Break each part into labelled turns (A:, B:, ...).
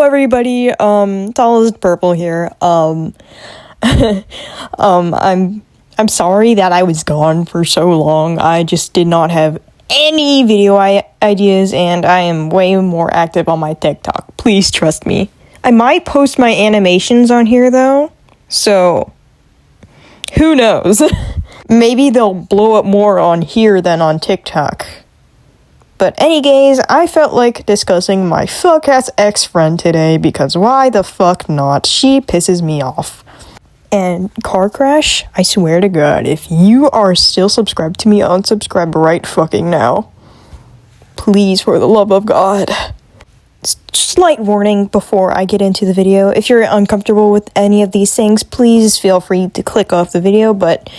A: everybody, Solid Purple here. I'm sorry that I was gone for so long. I just did not have any video ideas, and I am way more active on my TikTok. Please trust me. I might post my animations on here, though, so who knows? Maybe they'll blow up more on here than on TikTok. But anyways, I felt like discussing my fuck-ass ex-friend today because why the fuck not? She pisses me off. And car crash, I swear to God, if you are still subscribed to me, unsubscribe right fucking now. Please, for the love of God. Slight warning before I get into the video. If you're uncomfortable with any of these things, please feel free to click off the video, but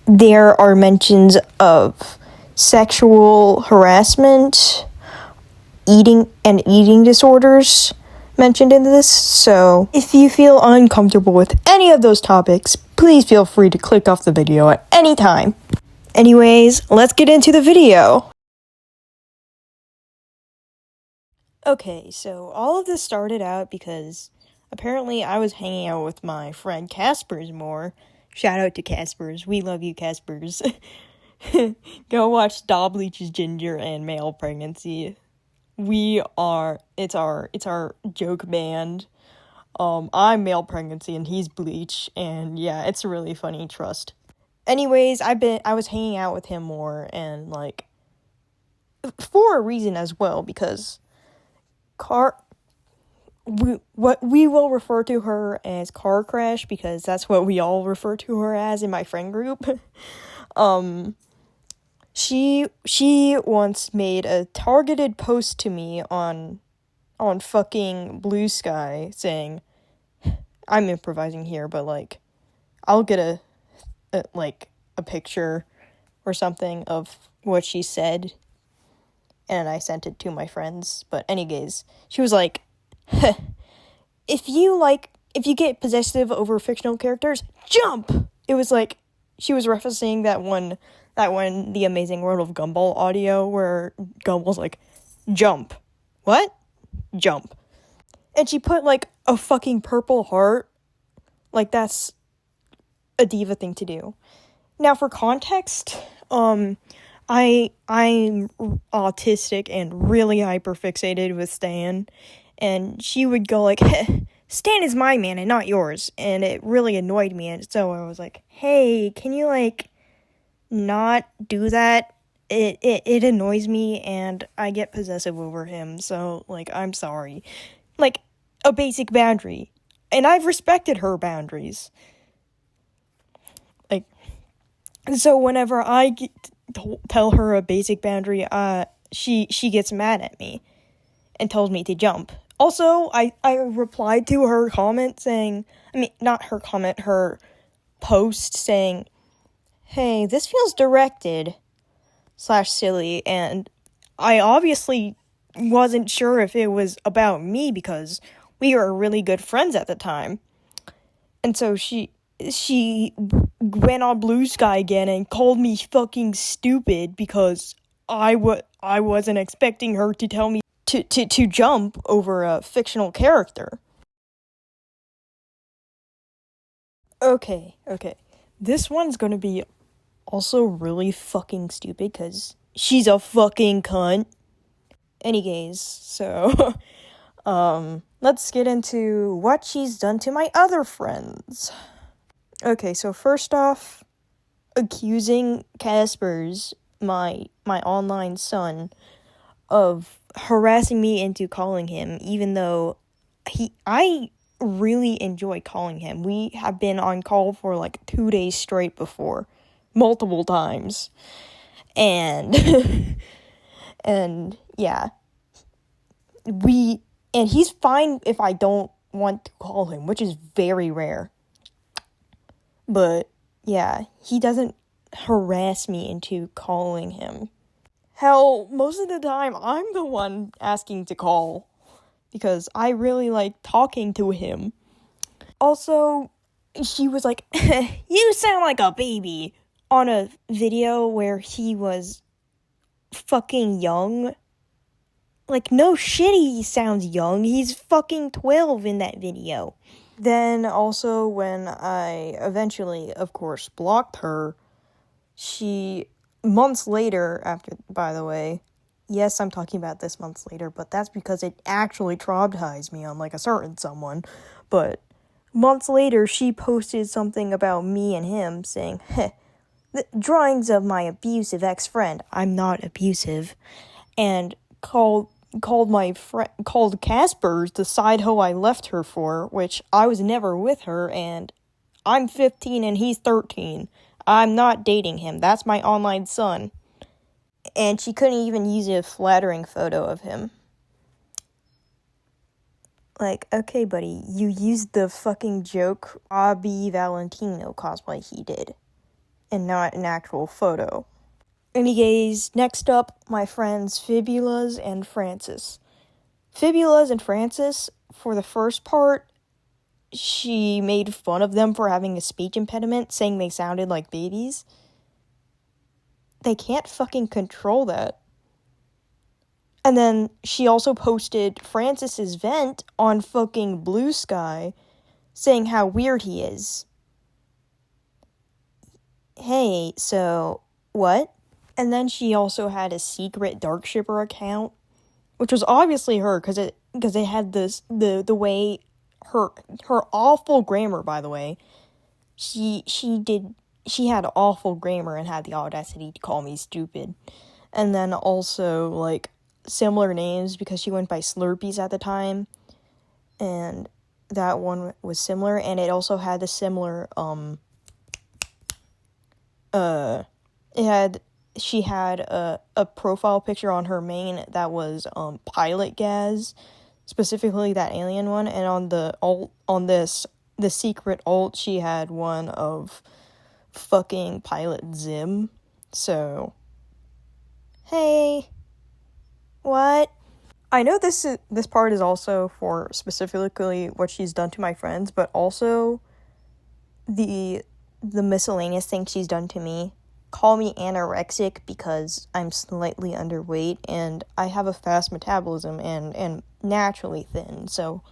A: there are mentions of sexual harassment, eating disorders mentioned in this, so if you feel uncomfortable with any of those topics, please feel free to click off the video at any time. Anyways, let's get into the video. Okay, so all of this started out because apparently I was hanging out with my friend Caspers more. Shout out to Caspers. We love you, Caspers. Go watch Dog Bleaches Ginger and Male Pregnancy. It's our joke band. I'm Male Pregnancy and he's Bleach, and yeah, it's really funny, trust. Anyways, I was hanging out with him more, and like, for a reason as well, because we will refer to her as Car Crash, because that's what we all refer to her as in my friend group. She once made a targeted post to me on fucking Blue Sky saying, I'm improvising here, but like, I'll get a picture or something of what she said, and I sent it to my friends. But anyways, she was like, if you get possessive over fictional characters, jump! It was like, she was referencing that one, The Amazing World of Gumball audio, where Gumball's like, jump. What? Jump. And she put, like, a fucking purple heart. Like, that's a diva thing to do. Now, for context, I'm autistic and really hyperfixated with Stan, and she would go like, Stan is my man and not yours, and it really annoyed me, and so I was like, hey, can you, like, not do that? It annoys me, and I get possessive over him, so, like, I'm sorry. Like, a basic boundary, and I've respected her boundaries. Like, so whenever I tell her a basic boundary, she gets mad at me and tells me to jump. Also, I replied to her comment saying, not her comment, her post saying, hey, this feels directed / silly, and I obviously wasn't sure if it was about me because we were really good friends at the time. And so she went on Blue Sky again and called me fucking stupid because I wasn't expecting her to tell me to jump over a fictional character. Okay. This one's gonna be also really fucking stupid because she's a fucking cunt. Anyways, so, let's get into what she's done to my other friends. Okay, so first off, accusing Caspers, my online son, of harassing me into calling him, even though I really enjoy calling him. We have been on call for like 2 days straight before, multiple times, and and yeah, and he's fine if I don't want to call him, which is very rare. But yeah, he doesn't harass me into calling him. Hell, most of the time, I'm the one asking to call, because I really like talking to him. Also, she was like, you sound like a baby, on a video where he was fucking young. Like, no shit, he sounds young. He's fucking 12 in that video. Then also when I eventually, of course, blocked her, she, months later, after, by the way, yes, I'm talking about this months later, but that's because it actually traumatized me on, like, a certain someone. But months later, she posted something about me and him, saying, heh, the drawings of my abusive ex-friend. I'm not abusive. And called Casper's the side hoe I left her for, which I was never with her, and I'm 15 and he's 13. I'm not dating him. That's my online son. And she couldn't even use a flattering photo of him. Like, okay, buddy, you used the fucking joke Bobby Valentino cosplay he did, and not an actual photo. Anyways, next up, my friends Fibulas and Francis. Fibulas and Francis, for the first part, she made fun of them for having a speech impediment, saying they sounded like babies. They can't fucking control that. And then she also posted Francis's vent on fucking Blue Sky, saying how weird he is. Hey, so, what? And then she also had a secret Darkshipper account, which was obviously her, because it had this, the way, her awful grammar, by the way. She had awful grammar and had the audacity to call me stupid. And then also, like, similar names, because she went by Slurpees at the time, and that one was similar, and it also had a similar, she had a profile picture on her main that was, Pilot Gaz, specifically that alien one, and on the alt, the secret alt, she had one of fucking Pilot Zim. So, hey, what? I know this part is also for specifically what she's done to my friends, but also the miscellaneous things she's done to me. Call me anorexic because I'm slightly underweight and I have a fast metabolism and naturally thin, so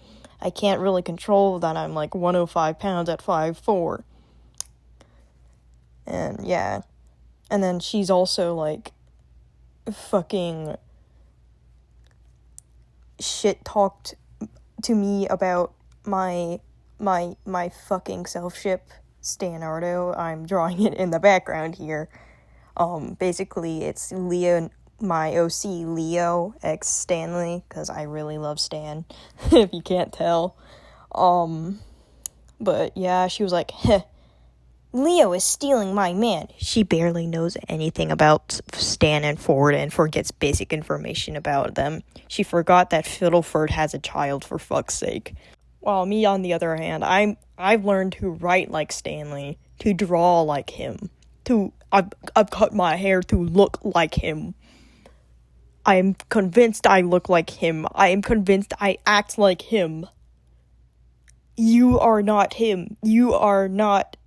A: I can't really control that I'm like 105 pounds at 5'4". And yeah. And then she's also like fucking shit talked to me about my fucking self-ship Stanardo. I'm drawing it in the background here. Basically it's Leo, my OC Leo x Stanley, because I really love Stan, if you can't tell. But yeah, she was like, heh, Leo is stealing my man. She barely knows anything about Stan and Ford and forgets basic information about them. She forgot that Fiddleford has a child, for fuck's sake. While me, on the other hand, I've learned to write like Stanley, to draw like him, I've cut my hair to look like him. I am convinced I look like him. I am convinced I act like him. You are not him. You are not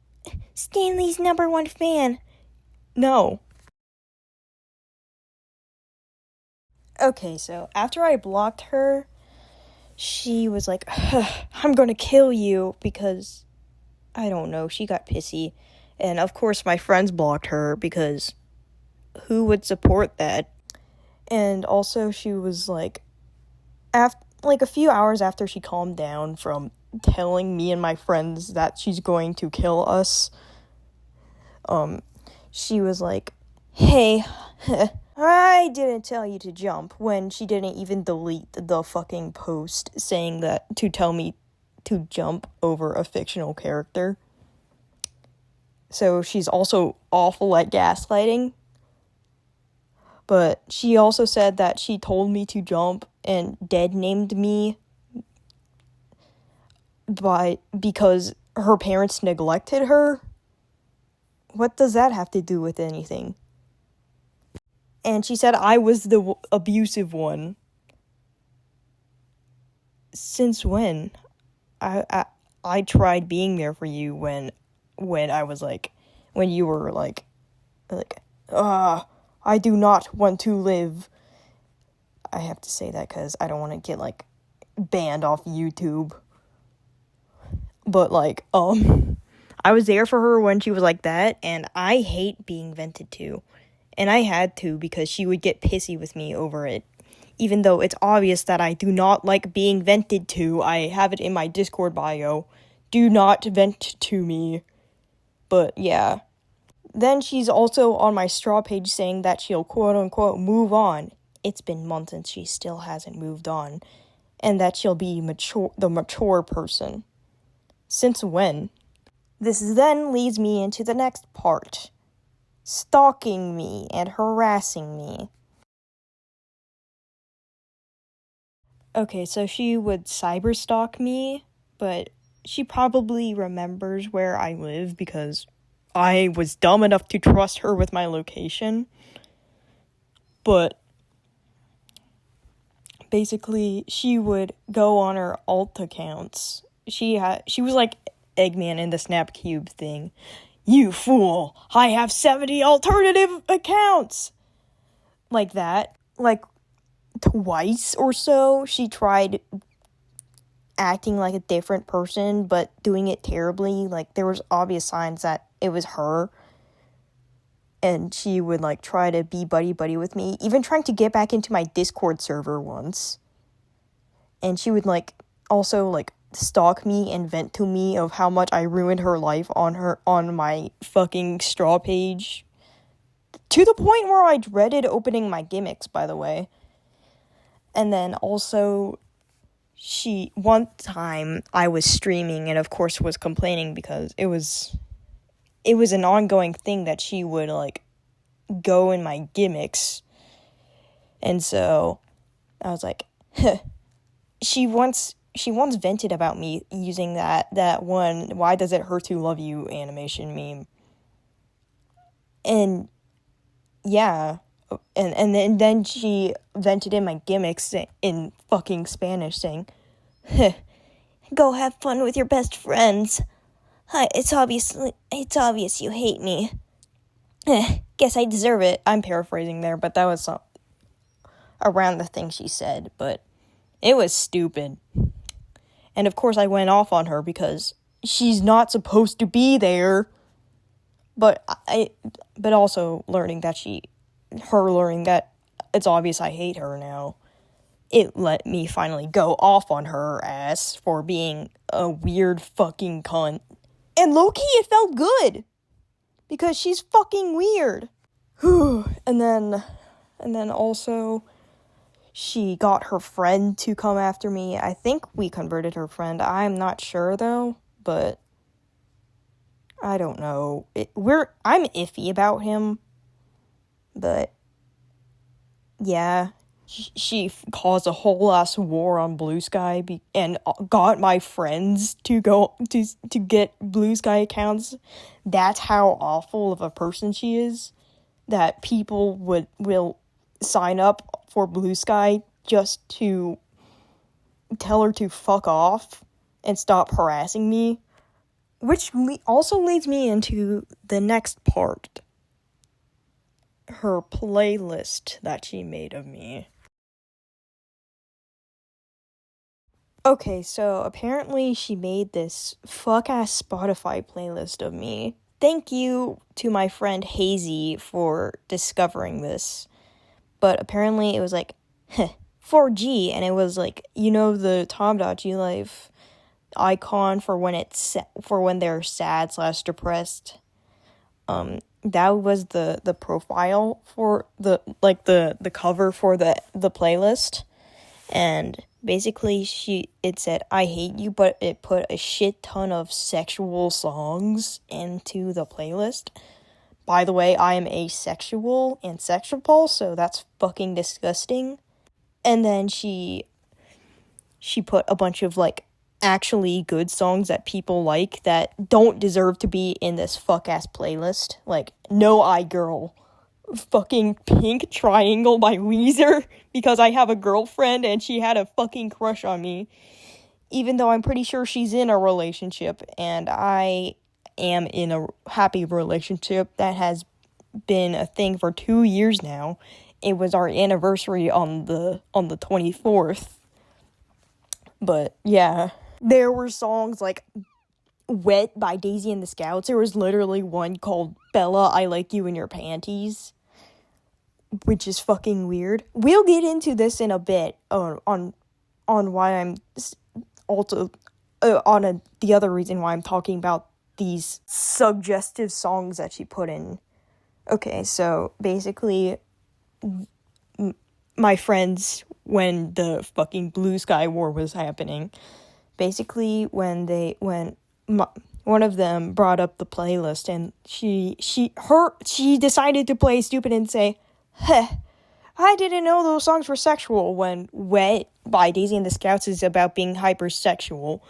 A: Stanley's #1 fan. No. Okay, so after I blocked her, she was like, I'm gonna kill you, because, I don't know, she got pissy. And of course my friends blocked her, because who would support that? And also she was like, a few hours after she calmed down from telling me and my friends that she's going to kill us, she was like, hey, I didn't tell you to jump, when she didn't even delete the fucking post saying that to tell me to jump over a fictional character. So she's also awful at gaslighting. But she also said that she told me to jump and dead named me because her parents neglected her. What does that have to do with anything? And she said I was the abusive one. Since when? I tried being there for you when I was like, when you were like, I do not want to live. I have to say that because I don't want to get, like, banned off YouTube. But, like, I was there for her when she was like that, and I hate being vented to. And I had to because she would get pissy with me over it. Even though it's obvious that I do not like being vented to. I have it in my Discord bio. Do not vent to me. But, yeah. Then she's also on my straw page saying that she'll quote-unquote move on. It's been months and she still hasn't moved on. And that she'll be the mature person. Since when? This then leads me into the next part. Stalking me and harassing me. Okay, so she would cyberstalk me, but she probably remembers where I live because I was dumb enough to trust her with my location. But basically, she would go on her alt accounts. She was like Eggman in the Snap Cube thing. You fool! I have 70 alternative accounts! Like that. Like, twice or so, she tried acting like a different person, but doing it terribly. Like, there was obvious signs that it was her. And she would, like, try to be buddy-buddy with me. Even trying to get back into my Discord server once. And she would, like, also, like, stalk me and vent to me of how much I ruined her life on my fucking straw page. To the point where I dreaded opening my gimmicks, by the way. And then also, one time I was streaming and of course was complaining because it was an ongoing thing that she would, like, go in my gimmicks. And so I was like, she once vented about me using that one "why does it hurt to love you" animation meme. And yeah, and then she vented in my gimmicks in fucking Spanish saying, "Go have fun with your best friends. Hi, it's obvious you hate me. Guess I deserve it." I'm paraphrasing there, but that was around the thing she said, but it was stupid. And of course I went off on her because she's not supposed to be there. But also learning that it's obvious I hate her now, it let me finally go off on her ass for being a weird fucking cunt. And low-key, it felt good. Because she's fucking weird. And then also, she got her friend to come after me. I think we converted her friend. I'm not sure, though. But I don't know. I'm iffy about him. But yeah, she caused a whole ass war on Blue Sky and got my friends to go to get Blue Sky accounts. That's how awful of a person she is. That people will sign up for Blue Sky just to tell her to fuck off and stop harassing me. Which also leads me into the next part. Her playlist that she made of me. Okay, so apparently she made this fuck-ass Spotify playlist of me. Thank you to my friend Hazy for discovering this. But apparently it was like, 4G, and it was like, the Tom.G Life icon for when they're sad/depressed. That was the profile for the cover for the playlist. And basically it said "I hate you," but it put a shit ton of sexual songs into the playlist. By the way, I am asexual and sexual, so that's fucking disgusting. And then she put a bunch of, like, actually good songs that people like that don't deserve to be in this fuck-ass playlist. Like, No Eye Girl, fucking Pink Triangle by Weezer, because I have a girlfriend and she had a fucking crush on me. Even though I'm pretty sure she's in a relationship, and I am in a happy relationship that has been a thing for 2 years now. it was our anniversary on the 24th. But yeah, there were songs like Wet by Daisy and the Scouts. There was literally one called Bella, I Like You in Your Panties, which is fucking weird. We'll get into this in a bit on why I'm also the other reason why I'm talking about these suggestive songs that she put in. Okay, so basically, my friends, when the fucking Blue Sky War was happening, basically when one of them brought up the playlist, and she decided to play stupid and say, "Heh, I didn't know those songs were sexual," when Wet by Daisy and the Scouts is about being hypersexual.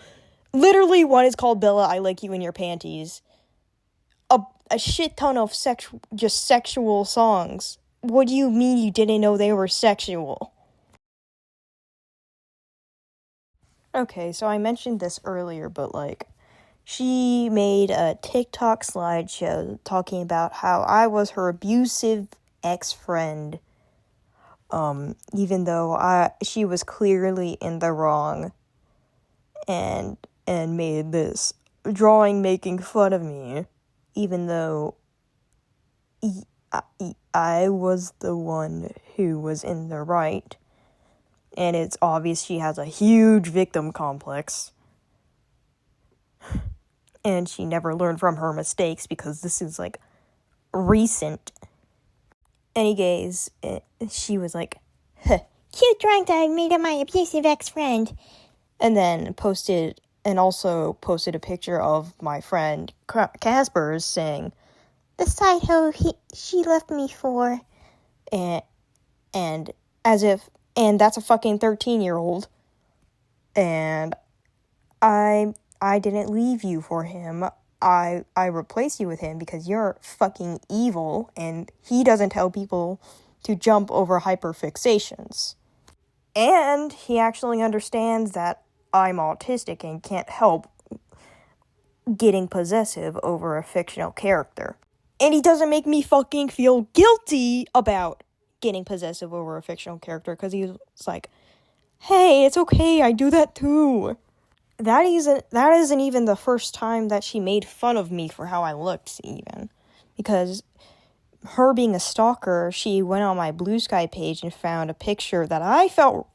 A: Literally, one is called Bella, I Like You in Your Panties. A shit ton of sexual songs. What do you mean you didn't know they were sexual? Okay, so I mentioned this earlier, but like, she made a TikTok slideshow talking about how I was her abusive ex-friend, even though she was clearly in the wrong, and made this drawing making fun of me, even though I was the one who was in the right. And it's obvious she has a huge victim complex. And she never learned from her mistakes because this is, like, recent. ANYGAYS, she was like, huh, cute drawing that I made of my abusive ex-friend. And then also posted a picture of my friend Casper's saying, "The side hoe she left me for." And that's a fucking 13-year-old. And I didn't leave you for him. I replaced you with him because you're fucking evil, and he doesn't tell people to jump over hyperfixations. And he actually understands that I'm autistic and can't help getting possessive over a fictional character. And he doesn't make me fucking feel guilty about getting possessive over a fictional character, because he was like, "Hey, it's okay, I do that too." That isn't even the first time that she made fun of me for how I looked, even. Because her being a stalker, she went on my Blue Sky page and found a picture that I felt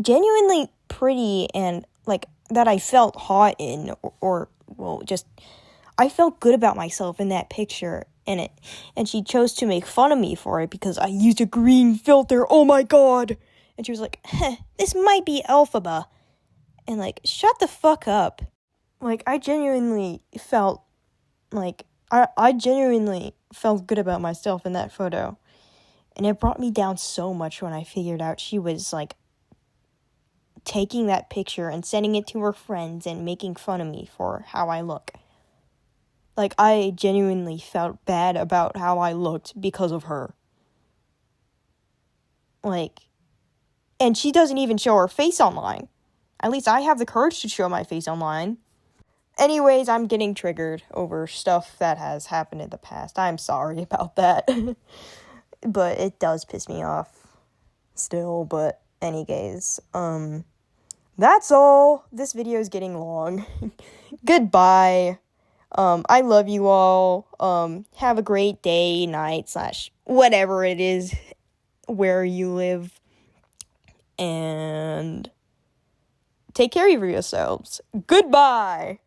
A: genuinely pretty and, like, that I felt hot in, I felt good about myself in that picture, and she chose to make fun of me for it because I used a green filter. Oh my god! And she was like, "This might be Alphaba." And, like, shut the fuck up. Like, I genuinely felt good about myself in that photo. And it brought me down so much when I figured out she was, like, taking that picture and sending it to her friends and making fun of me for how I look. Like, I genuinely felt bad about how I looked because of her. Like, and she doesn't even show her face online. At least I have the courage to show my face online. Anyways, I'm getting triggered over stuff that has happened in the past. I'm sorry about that. But it does piss me off still. But anyways, that's all. This video is getting long. Goodbye. I love you all. Have a great day, night, / whatever it is where you live. And take care of yourselves. Goodbye.